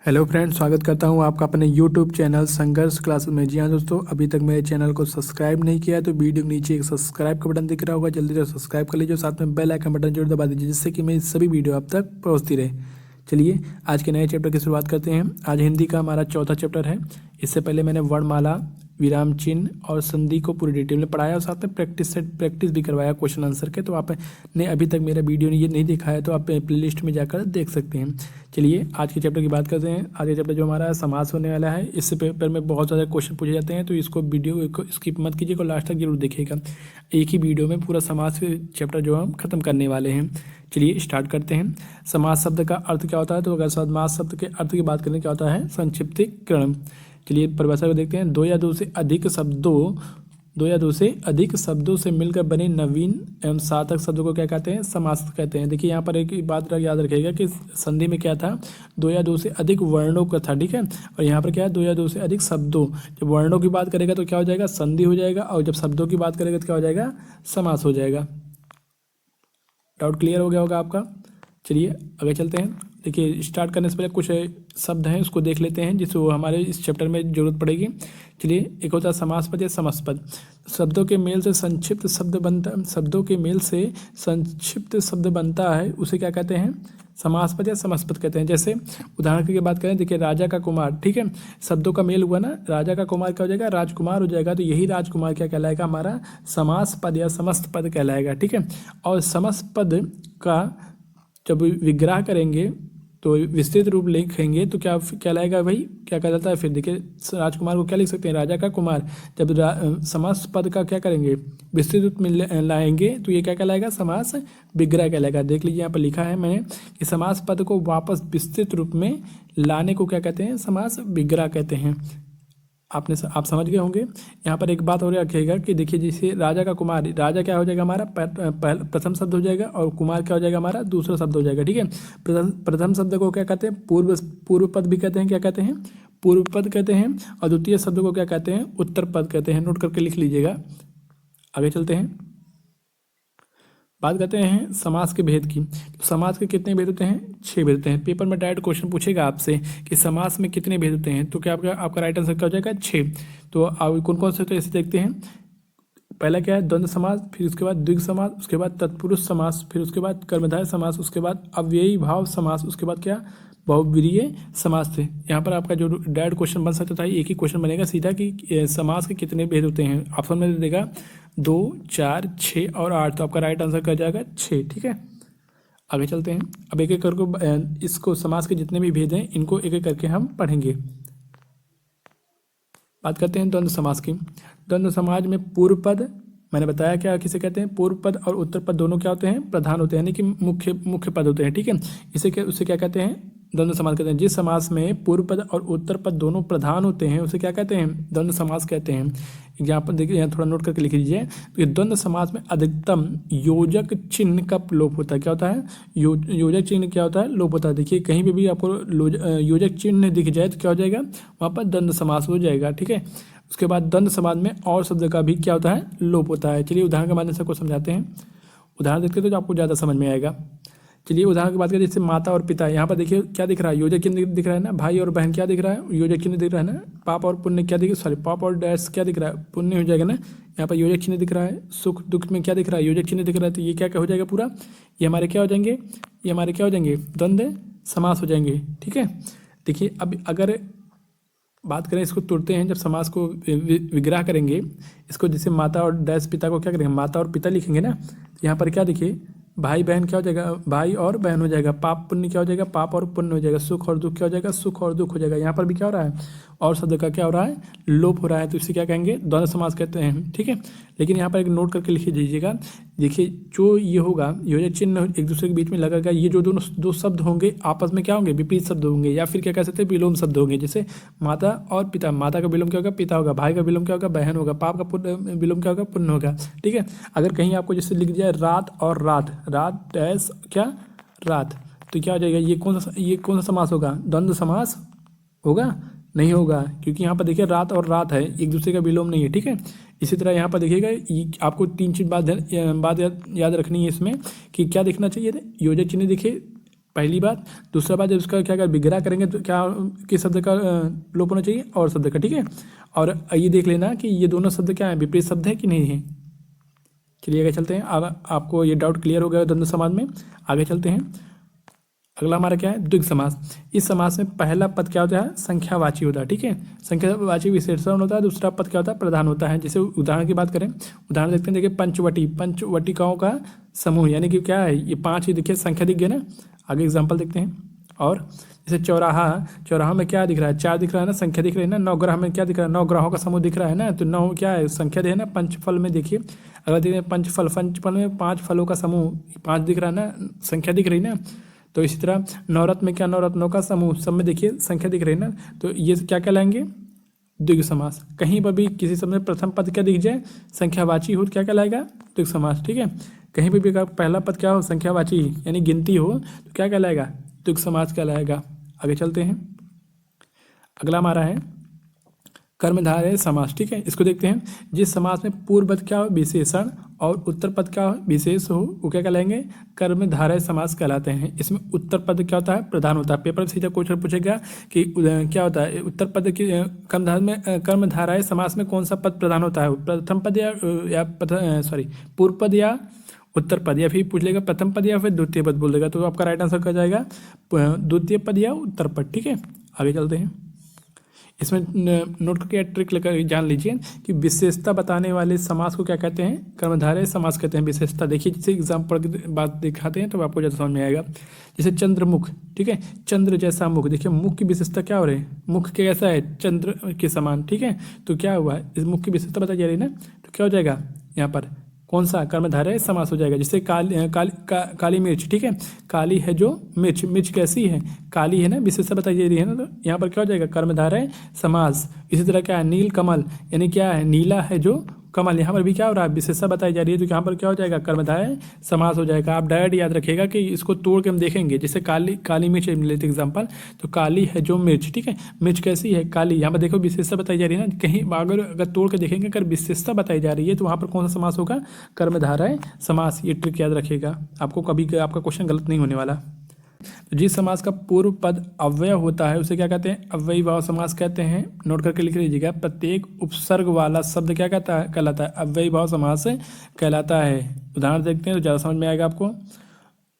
Hello friends, स्वागत करता हूं आपका अपने यूट्यूब चैनल संघर्ष क्लासेस में। जी हाँ दोस्तों, अभी तक मेरे चैनल को सब्सक्राइब नहीं किया है तो वीडियो के नीचे एक सब्सक्राइब का बटन दिख रहा होगा, जल्दी से सब्सक्राइब कर लीजिए। साथ में बेल आइकन बटन जरूर दबा दीजिए जिससे कि मेरी सभी वीडियो आप तक पहुँचती रहे। चलिए आज के नए चैप्टर की शुरुआत करते हैं। आज हिंदी का हमारा चौथा चैप्टर है। इससे पहले मैंने वर्णमाला, विराम चिन्ह और संधि को पूरी डिटेल में पढ़ाया और साथ में प्रैक्टिस भी करवाया क्वेश्चन आंसर के। तो आपने अभी तक मेरा वीडियो ये नहीं देखा है तो आप प्लेलिस्ट में जाकर देख सकते हैं। चलिए आज के चैप्टर की बात करते हैं। आज के चैप्टर जो हमारा समास होने वाला है, इससे पेपर में बहुत ज़्यादा क्वेश्चन पूछे जाते हैं तो इसको वीडियो को स्किप मत कीजिएगा, लास्ट तक जरूर देखिएगा। एक ही वीडियो में पूरा समास चैप्टर जो हम खत्म करने वाले हैं। चलिए स्टार्ट करते हैं। समास शब्द का अर्थ क्या होता है? तो अगर समास शब्द के अर्थ की बात करें क्या होता है? संक्षिप्तीकरण। चलिए परिभाषा को देखते हैं। दो या दो से अधिक शब्दों से मिलकर बने नवीन एवं सार्थक शब्दों को क्या कहते हैं? समास कहते हैं। देखिए यहाँ पर एक बात याद रखिएगा कि संधि में क्या था? दो या दो से अधिक वर्णों का था, ठीक है। और यहाँ पर क्या है? दो या दो से अधिक शब्दों। जब वर्णों की बात करेगा तो क्या हो जाएगा? संधि हो जाएगा, और जब शब्दों की बात करेगा तो क्या हो जाएगा? समास हो जाएगा। डाउट क्लियर हो गया होगा आपका। चलिए आगे चलते हैं। देखिए स्टार्ट करने से पहले कुछ शब्द हैं उसको देख लेते हैं जिसको हमारे इस चैप्टर में जरूरत पड़ेगी। चलिए एक होता है समासपद या समस्पद। शब्दों के मेल से संक्षिप्त शब्द बनता है, उसे क्या कहते हैं? समासपद या समस्पद कहते हैं। जैसे उदाहरण की बात करें, देखिए राजा का कुमार, ठीक है। शब्दों का मेल हुआ ना, राजा का कुमार क्या हो जाएगा? राजकुमार हो जाएगा। तो यही राजकुमार क्या कहलाएगा? हमारा समासपद या समस्त पद कहलाएगा, ठीक है। और समस्त पद का जब विग्रह करेंगे तो विस्तृत रूप लिखेंगे तो क्या कहलाएगा? भाई क्या कहलाता है? फिर देखिए राजकुमार को क्या लिख सकते हैं? राजा का कुमार। जब समास पद का क्या करेंगे? विस्तृत रूप में लाएंगे तो ये क्या कहलाएगा? समास विग्रह कहलाएगा। देख लीजिए यहाँ पर लिखा है मैंने कि समास पद को वापस विस्तृत रूप में लाने को क्या कहते हैं? समास विग्रह कहते हैं। आप समझ गए होंगे। यहाँ पर एक बात और रखिएगा कि देखिए जैसे राजा का कुमार, राजा क्या हो जाएगा? हमारा प्रथम शब्द हो जाएगा और कुमार क्या हो जाएगा? हमारा दूसरा शब्द हो जाएगा, ठीक है। प्रथम शब्द को क्या कहते हैं? पूर्व पद भी कहते हैं। क्या कहते हैं? पूर्व पद कहते हैं। और द्वितीय शब्द को क्या कहते हैं? उत्तर पद कहते हैं। नोट करके लिख लीजिएगा। आगे चलते हैं, बात करते हैं समास के भेद की। तो समास के कितने भेद होते हैं? 6 भेद होते हैं। पेपर में डायरेक्ट क्वेश्चन पूछेगा आपसे कि समास में कितने भेद होते हैं, तो क्या आपका राइट आंसर क्या हो जाएगा? 6। तो अब कौन कौन से? तो ऐसे देखते हैं। पहला क्या है? द्वंद्व समास, फिर उसके बाद द्विग समास, उसके बाद तत्पुरुष समास, फिर उसके बाद कर्मधारय समास, उसके बाद अव्ययी भाव समास, उसके बाद क्या? बहुव्रीहि समास थे। यहाँ पर आपका जो डायरेक्ट क्वेश्चन बन सकता था, एक ही क्वेश्चन बनेगा सीधा कि समास के कितने भेद होते हैं। ऑप्शन में दे देगा 2, 4, 6 और 8। तो आपका राइट आंसर क्या जाएगा? 6, ठीक है। आगे चलते हैं। अब एक एक करके इसको समास के जितने भी भेद हैं इनको एक एक करके हम पढ़ेंगे। बात करते हैं द्वंद्व समास की। द्वंद्व समाज में पूर्व पद, मैंने बताया क्या किसे कहते हैं? पूर्व पद और उत्तर पद दोनों क्या होते हैं? प्रधान होते हैं, यानी कि मुख्य पद होते हैं, ठीक है। उसे क्या कहते हैं? द्वंद्व समास कहते हैं। जिस समास में पूर्व पद और उत्तर पद दोनों प्रधान होते हैं उसे क्या कहते हैं? द्वंद्व समास कहते हैं। एग्जाम्पल देखिए, यहाँ थोड़ा नोट करके लिख लीजिए। तो ये द्वंद्व समास में अधिकतम योजक चिन्ह का लोप होता है। क्या होता है? योजक चिन्ह क्या होता है? लोप होता है। देखिए कहीं पे भी आपको योजक चिन्ह दिख जाए तो क्या हो जाएगा? वहाँ पर द्वंद्व समास हो जाएगा, ठीक है। उसके बाद द्वंद्व समास में और शब्द का भी क्या होता है? लोप होता है। चलिए उदाहरण के माध्यम से आपको समझाते हैं। उदाहरण देखते हैं तो आपको ज़्यादा समझ में आएगा। चलिए उदाहरण की बात करें, जैसे माता और पिता। यहाँ पर देखिए क्या दिख रहा है? योजक चिन्ह दिख रहा है ना। भाई और बहन क्या दिख रहा है? योजक चिन्ह दिख रहा है ना। पाप और पुण्य क्या दिख रहा है? पाप और डैश क्या दिख रहा है? पुण्य हो जाएगा ना। यहाँ पर योजक चिन्ह दिख रहा है। सुख दुख में क्या दिख रहा है? योजक चिन्ह दिख रहा है। तो ये क्या हो जाएगा पूरा? ये हमारे क्या हो जाएंगे? ये हमारे क्या हो जाएंगे? द्वंद्व समास हो जाएंगे, ठीक है। देखिए अब अगर बात करें, इसको तोड़ते हैं। जब समास को विग्रह करेंगे, इसको जैसे माता और डैश पिता को क्या करेंगे? माता और पिता लिखेंगे ना। यहाँ पर क्या देखिए? भाई बहन क्या हो जाएगा? भाई और बहन हो जाएगा। पाप पुण्य क्या हो जाएगा? पाप और पुण्य हो जाएगा। सुख और दुख क्या हो जाएगा? सुख और दुख हो जाएगा। यहाँ पर भी क्या हो रहा है? और शब्द का क्या हो रहा है? लोप हो रहा है। तो इसे क्या कहेंगे? द्वंद्व समास कहते हैं, ठीक है। लेकिन यहाँ पर एक नोट करके लिख दीजिएगा। देखिए जो ये होगा, योजक चिन्ह एक दूसरे के बीच में लगेगा। ये जो दो शब्द होंगे आपस में क्या होंगे? विपरीत शब्द होंगे, या फिर क्या कह सकते हैं? विलोम शब्द होंगे। जैसे माता और पिता, माता का विलोम क्या होगा? पिता होगा। भाई का विलोम क्या होगा? बहन होगा। पाप का विलोम क्या होगा? पुण्य होगा, ठीक है। अगर कहीं आपको जैसे लिख दिया रात और रात, रात डैश क्या? रात, तो क्या हो जाएगा? ये कौन सा समास होगा? द्वंद्व समास होगा? नहीं होगा, क्योंकि यहाँ पर देखिए रात और रात है, एक दूसरे का विलोम नहीं है, ठीक है। इसी तरह यहाँ पर देखिएगा, आपको 3 चीज बात याद रखनी है इसमें कि क्या देखना चाहिए? योजक चिन्ह देखिए पहली बात। दूसरा बात, जब उसका क्या कर विग्रह करेंगे तो क्या किस शब्द का लोप होना चाहिए, और शब्द का, ठीक है। और ये देख लेना कि ये दोनों शब्द क्या है, विपरीत शब्द है कि नहीं है। चलिए आगे चलते हैं। अब आपको ये डाउट क्लियर हो गया द्वंद्व समास में। आगे चलते हैं। अगला हमारा क्या है, द्विग समास। इस समास में पहला पद क्या होता है, संख्यावाची होता है, ठीक है। संख्यावाची विशेषण होता है। दूसरा पद क्या होता है, प्रधान होता है। जैसे उदाहरण की बात करें, उदाहरण देखते हैं। देखिए पंचवटी, पंचवटिकाओं का समूह, यानी कि क्या है, ये 5 ही देखिए संख्या दिख गया ना। आगे एग्जाम्पल देखते हैं। और जैसे चौराहा, चौराहा में क्या दिख रहा है, 4 दिख रहा है ना, संख्या दिख रही है ना। नवग्रह में क्या दिख रहा है, 9 ग्रहों का समूह दिख रहा है ना, तो 9 क्या है, संख्या है ना। पंचफल में देखिए, अगर देखिए पंचफल, पंचफल में 5 फलों का समूह, 5 दिख रहा है ना, संख्या दिख रही ना। तो इसी तरह नवरत्न में क्या, नवरत्नों का समूह, सब में देखिए संख्या दिख रही है ना। तो ये क्या कहलाएंगे, द्विग समास। कहीं पर भी किसी शब्द में प्रथम पद क्या दिख जाए, संख्यावाची हो, तो क्या कहलाएगा, द्विग समास, ठीक है। कहीं पर भी अगर पहला पद क्या हो, संख्यावाची यानी गिनती हो, तो क्या कहलाएगा, द्विग समास कहलाएगा। आगे चलते हैं। अगला हमारा है कर्मधारय समास, ठीक है। इसको देखते हैं। जिस समास में पूर्व पद क्या हो, विशेषण, और उत्तर पद क्या हो, विशेष हो, वो क्या कहलाएंगे, कर्मधारय समास कहलाते हैं। इसमें उत्तर पद क्या होता है, प्रधान होता है। पेपर में सीधा क्वेश्चन पूछेगा कि क्या होता है उत्तर पद की, कर्मधारय समास में कौन सा पद प्रधान होता है, प्रथम पद या पूर्व पद या उत्तर पद, या फिर पूछ लेगा प्रथम पद या फिर द्वितीय पद बोल देगा। तो आपका राइट आंसर क्या जाएगा, द्वितीय पद या उत्तर पद, ठीक है। आगे चलते हैं। इसमें नोट करके ट्रिक लेकर जान लीजिए कि विशेषता बताने वाले समास को क्या कहते हैं, कर्मधारय समास कहते हैं। विशेषता देखिए, जैसे एग्जाम्पल की बात दिखाते हैं तो आपको ज़्यादा समझ में आएगा। जैसे चंद्रमुख, ठीक है, चंद्र जैसा मुख। देखिए मुख की विशेषता क्या हो रही है, मुख कैसा है, चंद्र के समान, ठीक है। तो क्या हुआ है, इस मुख की विशेषता बताई जा रही है ना। तो क्या हो जाएगा यहाँ पर, कौन सा, कर्मधारय समास हो जाएगा। जैसे काली मिर्च, ठीक है, काली है जो मिर्च, मिर्च कैसी है, काली है ना, विशेषता बताई जा रही है ना। तो यहाँ पर क्या हो जाएगा, कर्मधारय समास। इसी तरह क्या है, नील कमल, यानी क्या है, नीला है जो कमल, यहाँ पर भी क्या हो रहा है, विशेषता बताई जा रही है। तो यहाँ पर क्या हो जाएगा, कर्मधारय समास हो जाएगा। आप डायरेक्ट याद रखिएगा कि इसको तोड़ के हम देखेंगे। जैसे काली मिर्च लेते एग्जाम्पल, तो काली है जो मिर्च, ठीक है, मिर्च कैसी है, काली। यहाँ पर देखो विशेषता बताई जा रही है ना। कहीं अगर तोड़ के देखेंगे, अगर विशेषता बताई जा रही है तो वहाँ पर कौन सा समास होगा, कर्मधारय समास। ये ट्रिक याद रखिएगा, आपको कभी आपका क्वेश्चन गलत नहीं होने वाला। तो जिस समास का पूर्व पद अव्यय होता है उसे क्या कहते हैं, अव्ययी भाव समास कहते हैं। नोट करके लिख लीजिएगा। प्रत्येक उपसर्ग वाला शब्द क्या कहलाता है, अव्ययी भाव समास कहलाता है। उदाहरण देखते हैं तो ज़्यादा समझ में आएगा आपको।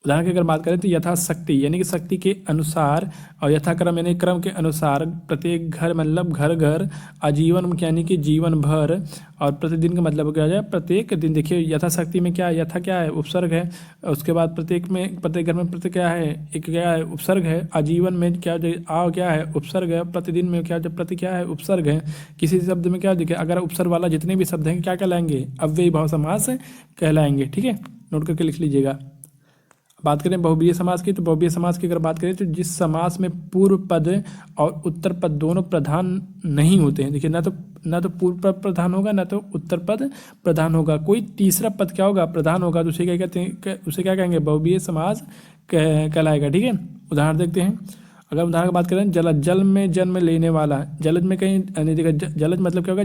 उदाहरण की अगर बात करें तो यथाशक्ति, यानी कि शक्ति के अनुसार, और यथाक्रम यानी क्रम के अनुसार। प्रत्येक घर मतलब घर घर, आजीवन यानी कि जीवन भर, और प्रतिदिन का मतलब क्या जाए, प्रत्येक दिन। देखिए यथाशक्ति में क्या है, यथा क्या है, उपसर्ग है। उसके बाद प्रत्येक घर में प्रत्येक क्या है, एक क्या है, उपसर्ग है। आजीवन में क्या आ क्या है, उपसर्ग है। प्रतिदिन में क्या, जब प्रति क्या है, उपसर्ग है। किसी शब्द में क्या देखिए, अगर उपसर्ग वाला जितने भी शब्द हैं क्या कहलाएंगे, अव्ययी भाव समास कहलाएंगे, ठीक है। नोट करके लिख लीजिएगा। बात करें बहुव्रीहि समास की, तो बहुव्रीहि समास की अगर बात करें तो जिस समास में पूर्व पद और उत्तर पद दोनों प्रधान नहीं होते हैं। देखिए ना तो पूर्व पद प्रधान होगा, ना तो उत्तर पद प्रधान होगा, कोई तीसरा पद क्या होगा, प्रधान होगा। तो उसे क्या कहते हैं, उसे क्या कहेंगे, बहुव्रीहि समास कहलाएगा, ठीक है। उदाहरण देखते हैं। अगर उदाहरण की बात करें, जल में जन्म लेने वाला, जलज में कहीं नहीं देखा, जलज मतलब क्या होगा,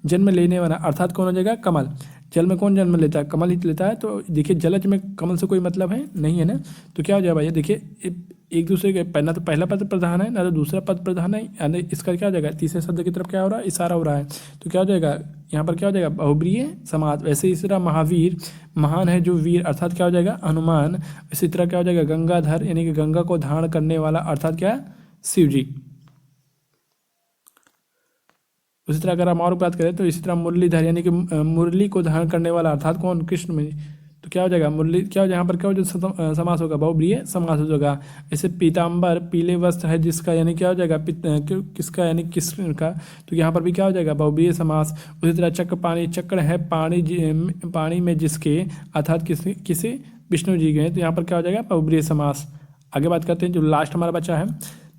जन्म लेने वाला, अर्थात कौन हो जाएगा, कमल। जल में कौन जन्म लेता है, कमल ही लेता है। तो देखिए जलज में कमल से कोई मतलब है नहीं है ना। तो क्या हो जाएगा भैया, देखिए एक दूसरे के, ना तो पहला पद प्रधान है, ना तो दूसरा पद प्रधान है, यानी इसका क्या हो जाएगा, तीसरे शब्द की तरफ क्या हो रहा है, इशारा हो रहा है। तो क्या हो जाएगा, यहाँ पर क्या हो जाएगा, बहुव्रीहि समास। वैसे इसी तरह महावीर, महान है जो वीर, अर्थात क्या हो जाएगा, हनुमान। इसी तरह क्या हो जाएगा, गंगाधर, यानी कि गंगा को धारण करने वाला, अर्थात क्या, शिव जी। उसी तरह अगर हम और बात करें तो इसी तरह मुरलीधर, यानी कि मुरली को धारण करने वाला, अर्थात कौन, कृष्ण में। तो क्या हो जाएगा, मुरली क्या हो जाएगा, यहाँ पर क्या हो जाएगा, समास होगा, बहुव्रीहि समास हो जाएगा। जैसे पीताम्बर, पीले वस्त्र है जिसका, यानी क्या हो जाएगा, किसका, यानी कृष्ण का। तो यहाँ पर भी क्या हो जाएगा, बहुव्रीहि समास। उसी तरह चक्र है पानी में जिसके, अर्थात किसे विष्णु जी गए। तो यहाँ पर क्या हो जाएगा, बहुव्रीहि समास। आगे बात करते हैं, जो लास्ट हमारा बचा है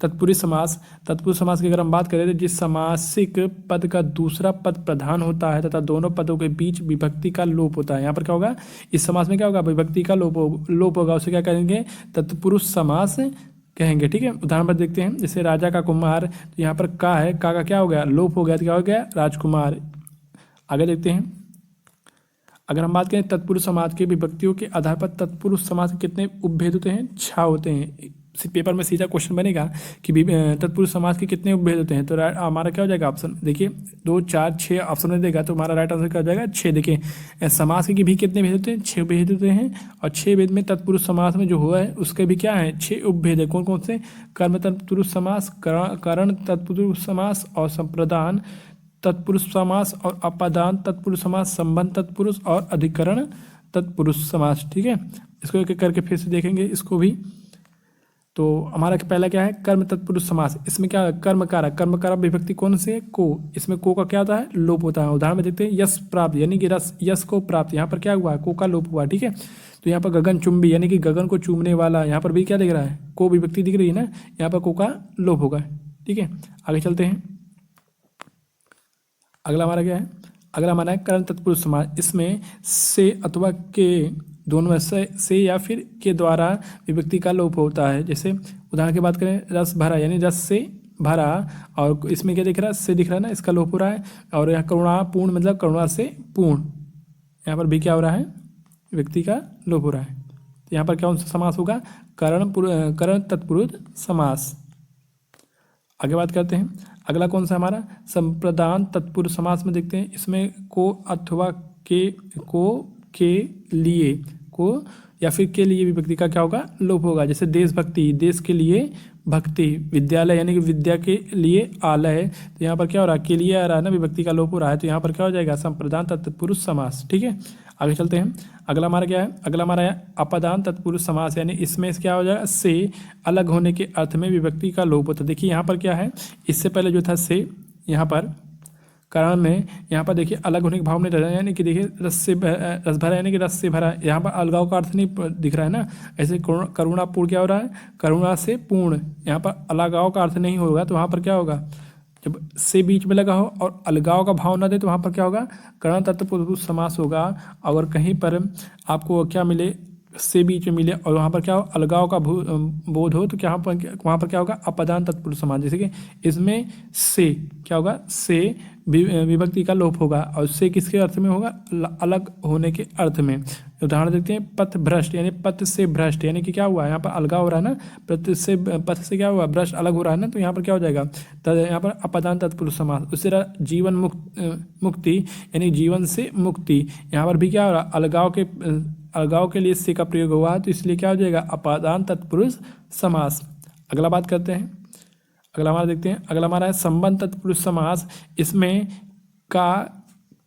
तत्पुरुष समास। तत्पुरुष समास की अगर हम बात करें तो जिस समासिक पद का दूसरा पद प्रधान होता है तथा दोनों पदों के बीच विभक्ति का लोप होता है। यहाँ पर क्या होगा, इस समास में क्या होगा, विभक्ति का लोप होगा, उसे क्या कहेंगे, तत्पुरुष समास कहेंगे, ठीक है। उदाहरण पर देखते हैं। जैसे राजा का कुमार, तो यहाँ पर का है, का क्या हो गया, लोप हो गया, तो क्या हो गया, राजकुमार। आगे देखते हैं। अगर हम बात करें तत्पुरुष समाज के विभक्तियों के आधार पर तत्पुरुष समाज के कितने उपभेद होते हैं? 6 होते हैं। पेपर में सीधा क्वेश्चन बनेगा कि तत्पुरुष समाज के कितने उपभेद होते हैं, तो हमारा क्या हो जाएगा ऑप्शन, देखिए 2 4 6 ऑप्शन में देगा, तो हमारा राइट आंसर क्या हो जाएगा? 6। देखिए समास के भी कितने भेद होते हैं? 6 भेद होते हैं, और 6 भेद में तत्पुरुष समास में जो हुआ है उसके भी क्या है? 6 उपभेद है। कौन कौन से? कर्म तत्पुरुष समास, करण तत्पुरुष समास, और संप्रदान तत्पुरुष समास, और अपादान तत्पुरुष समास, संबंध तत्पुरुष, और अधिकरण तत्पुरुष समास। ठीक है, इसको एक एक करके फिर से देखेंगे इसको भी। तो हमारा पहला क्या है? कर्म तत्पुरुष समास। इसमें क्या? कर्मकारक। कर्मकारक विभक्ति कौन से? को। इसमें को का क्या होता है? लोप होता है। उदाहरण में देखते हैं, यश प्राप्त, यानी कि रस, यश को प्राप्त, यहाँ पर क्या हुआ? को का लोप हुआ। ठीक है, तो यहाँ पर गगन चुंबी, यानी कि गगन को चूमने वाला, यहाँ पर भी क्या दिख रहा है? को विभक्ति दिख रही है ना, यहाँ पर को का लोप होगा। ठीक है, आगे चलते हैं। अगला हमारा क्या है? अगला हमारा है कर्म तत्पुरुष समास। इसमें से अथवा के दोनों में से या फिर के द्वारा विभक्ति का लोप होता है। जैसे उदाहरण की बात करें, रस भरा, यानी रस से भरा, और इसमें क्या दिख रहा है? से दिख रहा है ना, इसका लोप हो रहा है। और यहाँ करुणा पूर्ण, मतलब करुणा से पूर्ण, यहाँ पर भी क्या हो रहा है? विभक्ति का लोप हो रहा है। तो यहाँ पर कौन सा समास होगा? करण तत्पुरुष समास। आगे बात करते हैं, अगला कौन सा हमारा? संप्रदान तत्पुरुष समास में देखते हैं। इसमें को अथवा के लिए, को या फिर के लिए विभक्ति का क्या होगा? लोप होगा। जैसे देशभक्ति, देश के लिए भक्ति, विद्यालय यानी कि विद्या के लिए आलय, तो यहाँ पर क्या हो रहा है? के लिए आ रहा है ना, विभक्ति का लोप हो रहा है, तो यहाँ पर क्या हो जाएगा? संप्रदान तत्पुरुष समास। ठीक है, आगे चलते हैं। अगला हमारा क्या है? अगला हमारा है अपादान तत्पुरुष समास, यानी इसमें क्या हो जाएगा? से अलग होने के अर्थ में विभक्ति का लोप होता है। देखिए यहाँ पर क्या है, इससे पहले जो था से, यहाँ पर कारण में यहाँ पर देखिए अलग होने के भाव में रह रहा है, यानी कि देखिए रस भरा, यानी कि रस से भरा, यहाँ पर अलगाव का अर्थ नहीं दिख रहा है ना। ऐसे करुणापूर्ण क्या हो रहा है? करुणा से पूर्ण, यहाँ पर अलगाव का अर्थ नहीं होगा, तो वहाँ पर क्या होगा? जब से बीच में लगा हो और अलगाव का भाव ना दे, तो वहाँ पर क्या होगा? कर्ण तत्पुरुष समास होगा। अगर कहीं पर आपको क्या मिले? से बीच में मिले और वहाँ पर क्या हो? अलगाव का बोध हो, तो क्या वहाँ पर क्या होगा? अपादान तत्पुरुष समास। जैसे कि इसमें से क्या होगा? से विभक्ति का लोप होगा, और से किसके अर्थ में होगा? अलग होने के अर्थ में। उदाहरण देखते हैं, पथ भ्रष्ट, यानी पथ से भ्रष्ट, यानी कि क्या हुआ? यहाँ पर अलगाव हो रहा है ना, पथ से क्या हुआ? भ्रष्ट, अलग हो रहा है ना, तो यहाँ पर क्या हो जाएगा? यहाँ पर अपादान तत्पुरुष समास। उसी तरह जीवन मुक्ति, यानी जीवन से मुक्ति, यहाँ पर भी क्या हो रहा? अलगाव के लिए से का प्रयोग हुआ, तो इसलिए क्या हो जाएगा? अपादान तत्पुरुष समास। अगला बात करते हैं, अगला हमारा देखते हैं। अगला हमारा है संबंध तत्पुरुष समास। इसमें का,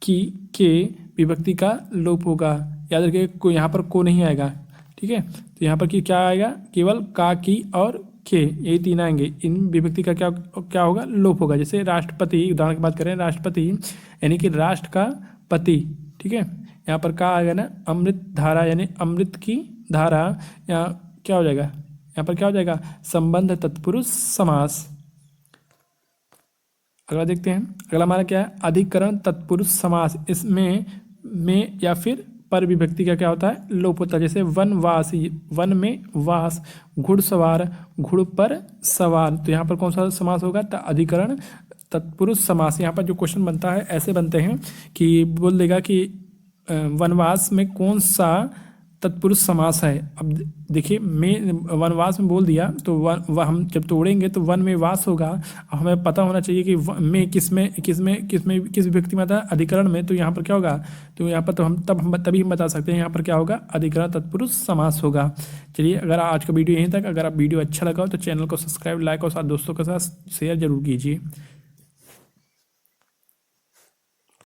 की, के विभक्ति का लोप होगा। याद रखिए, को यहाँ पर को नहीं आएगा। ठीक है, तो यहाँ पर की क्या आएगा? केवल का, की और के, यही 3 आएंगे। इन विभक्ति का क्या होगा? लोप होगा। जैसे राष्ट्रपति, उदाहरण की बात करें, राष्ट्रपति यानी कि राष्ट्र का पति। ठीक है, यहाँ पर क्या आएगा ना? अमृत धारा, यानी अमृत की धारा, यहाँ क्या हो जाएगा? यहाँ पर क्या हो जाएगा? संबंध तत्पुरुष समास। अगला देखते हैं, अगला हमारा क्या है? अधिकरण तत्पुरुष समास। इसमें में या फिर पर विभक्ति का क्या होता है? लोप होता है। जैसे वनवास, वन में वास, घुड़सवार, घुड़ पर सवार, तो यहाँ पर कौन सा समास होगा? अधिकरण तत्पुरुष समास। यहाँ पर जो क्वेश्चन बनता है ऐसे बनते हैं कि बोल देगा कि वनवास में कौन सा तत्पुरुष समास है। अब देखिए, मैं वनवास में बोल दिया, तो वह हम जब तोड़ेंगे तो वन में वास होगा। हमें पता होना चाहिए कि में किस विभक्ति में आता है? अधिकरण में। तो यहाँ पर क्या होगा? तो यहाँ पर तो हम तभी हम बता सकते हैं यहाँ पर क्या होगा? अधिकरण तत्पुरुष समास होगा। चलिए, अगर आज का वीडियो यहीं तक, अगर आप वीडियो अच्छा लगा हो तो चैनल को सब्सक्राइब, लाइक और साथ दोस्तों के साथ शेयर जरूर कीजिए।